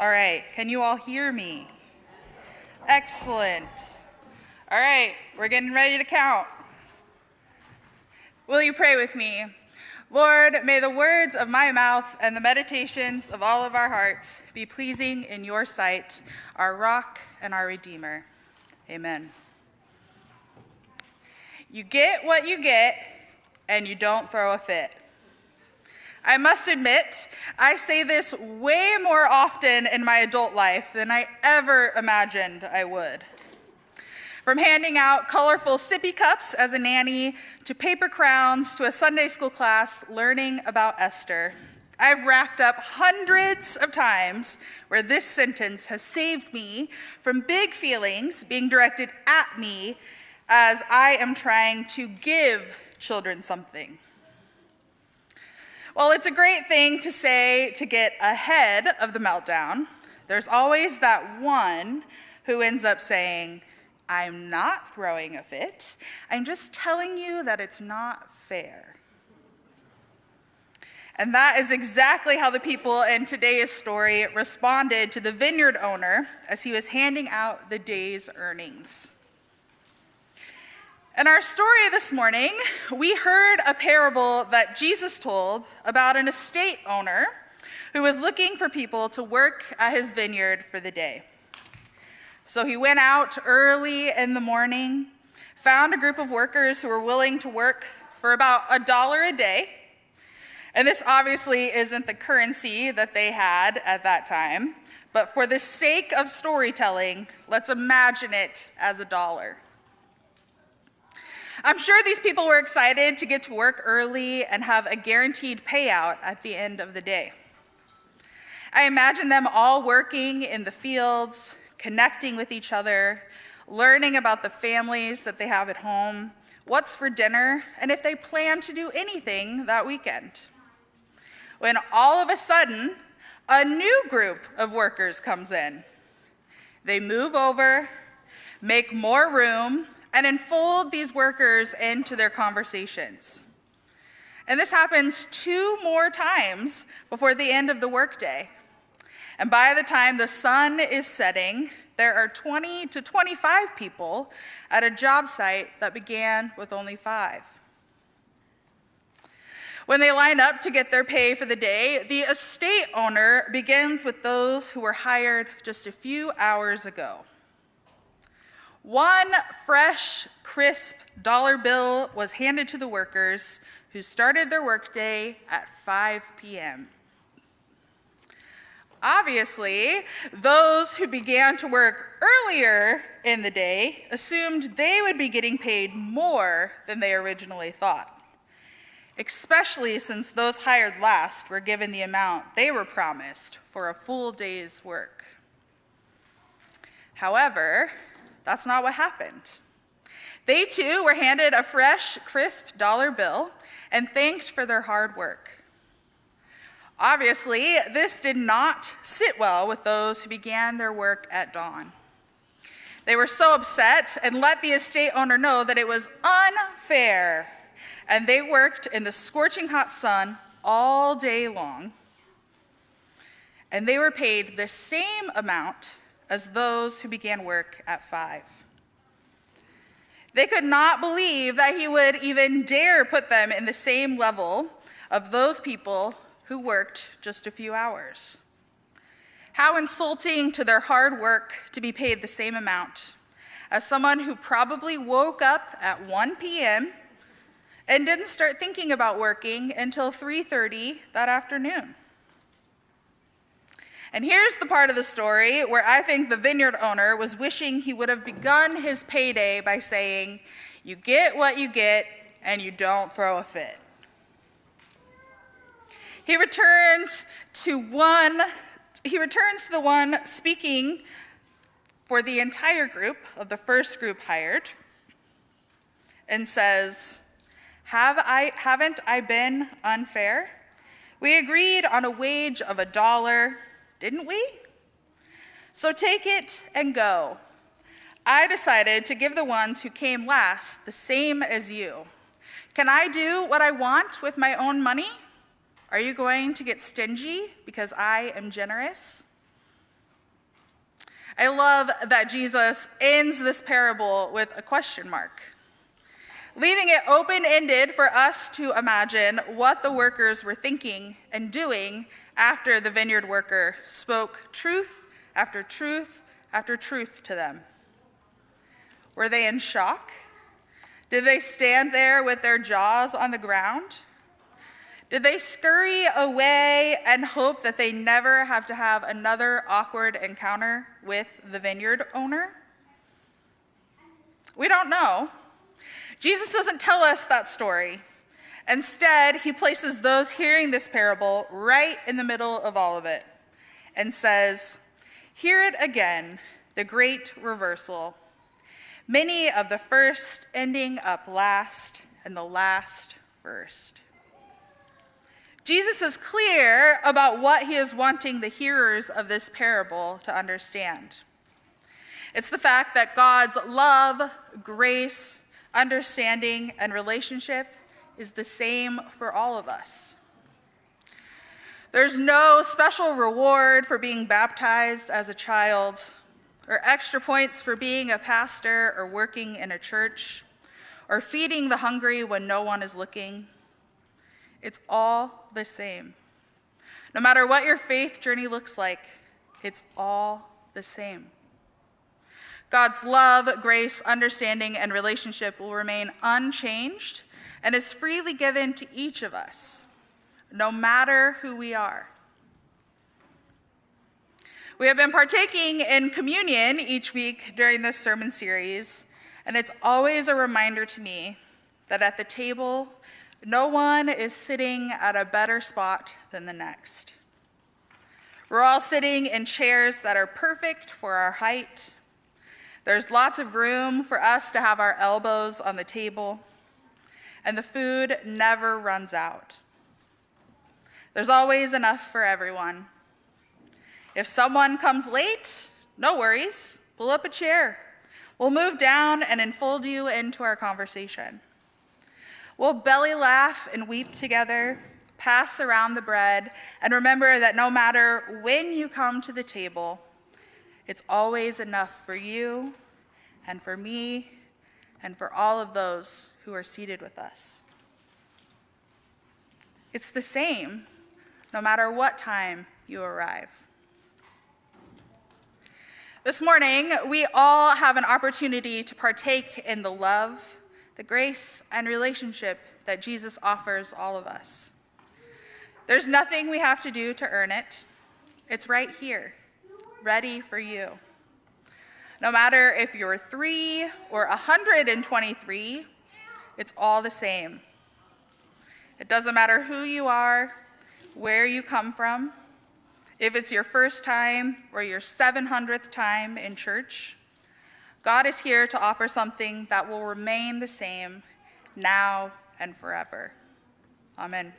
All right, can you all hear me? Excellent. All right, we're getting ready to count. Will you pray with me? Lord, may the words of my mouth and the meditations of all of our hearts be pleasing in your sight, our rock and our redeemer. Amen. You get what you get, and you don't throw a fit. I must admit, I say this way more often in my adult life than I ever imagined I would. From handing out colorful sippy cups as a nanny, to paper crowns, to a Sunday school class learning about Esther, I've racked up hundreds of times where this sentence has saved me from big feelings being directed at me as I am trying to give children something. Well, it's a great thing to say to get ahead of the meltdown. There's always that one who ends up saying, I'm not throwing a fit. I'm just telling you that it's not fair. And that is exactly how the people in today's story responded to the vineyard owner as he was handing out the day's earnings. In our story this morning, we heard a parable that Jesus told about an estate owner who was looking for people to work at his vineyard for the day. So he went out early in the morning, found a group of workers who were willing to work for about $1 a day. And this obviously isn't the currency that they had at that time, but for the sake of storytelling, let's imagine it as $1. I'm sure these people were excited to get to work early and have a guaranteed payout at the end of the day. I imagine them all working in the fields, connecting with each other, learning about the families that they have at home, what's for dinner, and if they plan to do anything that weekend. When all of a sudden, a new group of workers comes in. They move over, make more room, and enfold these workers into their conversations. And this happens 2 more times before the end of the workday. And by the time the sun is setting, there are 20 to 25 people at a job site that began with only 5. When they line up to get their pay for the day, the estate owner begins with those who were hired just a few hours ago. One fresh, crisp dollar bill was handed to the workers who started their workday at 5 p.m. Obviously, those who began to work earlier in the day assumed they would be getting paid more than they originally thought, especially since those hired last were given the amount they were promised for a full day's work. However, that's not what happened. They too were handed a fresh, crisp dollar bill and thanked for their hard work. Obviously, this did not sit well with those who began their work at dawn. They were so upset and let the estate owner know that it was unfair, and they worked in the scorching hot sun all day long, and they were paid the same amount as those who began work at 5. They could not believe that he would even dare put them in the same level of those people who worked just a few hours. How insulting to their hard work to be paid the same amount as someone who probably woke up at 1 p.m. and didn't start thinking about working until 3:30 that afternoon. And here's the part of the story where I think the vineyard owner was wishing he would have begun his payday by saying, you get what you get, and you don't throw a fit. He returns to the one speaking for the entire group of the first group hired and says, haven't I been unfair? We agreed on a wage of $1, didn't we? So take it and go. I decided to give the ones who came last the same as you. Can I do what I want with my own money? Are you going to get stingy because I am generous? I love that Jesus ends this parable with a question mark, leaving it open-ended for us to imagine what the workers were thinking and doing after the vineyard worker spoke truth after truth after truth to them. Were they in shock? Did they stand there with their jaws on the ground? Did they scurry away and hope that they never have to have another awkward encounter with the vineyard owner? We don't know. Jesus doesn't tell us that story. Instead, he places those hearing this parable right in the middle of all of it and says, "Hear it again, the great reversal. Many of the first ending up last, and the last first." Jesus is clear about what he is wanting the hearers of this parable to understand. It's the fact that God's love, grace, understanding, and relationship is the same for all of us. There's no special reward for being baptized as a child, or extra points for being a pastor or working in a church, or feeding the hungry when no one is looking. It's all the same. No matter what your faith journey looks like, it's all the same. God's love, grace, understanding, and relationship will remain unchanged and is freely given to each of us, no matter who we are. We have been partaking in communion each week during this sermon series, and it's always a reminder to me that at the table, no one is sitting at a better spot than the next. We're all sitting in chairs that are perfect for our height. There's lots of room for us to have our elbows on the table, and the food never runs out. There's always enough for everyone. If someone comes late, no worries, pull up a chair. We'll move down and enfold you into our conversation. We'll belly laugh and weep together, pass around the bread, and remember that no matter when you come to the table, it's always enough for you and for me and for all of those who are seated with us. It's the same no matter what time you arrive. This morning, we all have an opportunity to partake in the love, the grace, and relationship that Jesus offers all of us. There's nothing we have to do to earn it. It's right here, ready for you. No matter if you're 3 or 123, it's all the same. It doesn't matter who you are, where you come from, if it's your first time or your 700th time in church. God is here to offer something that will remain the same now and forever. Amen.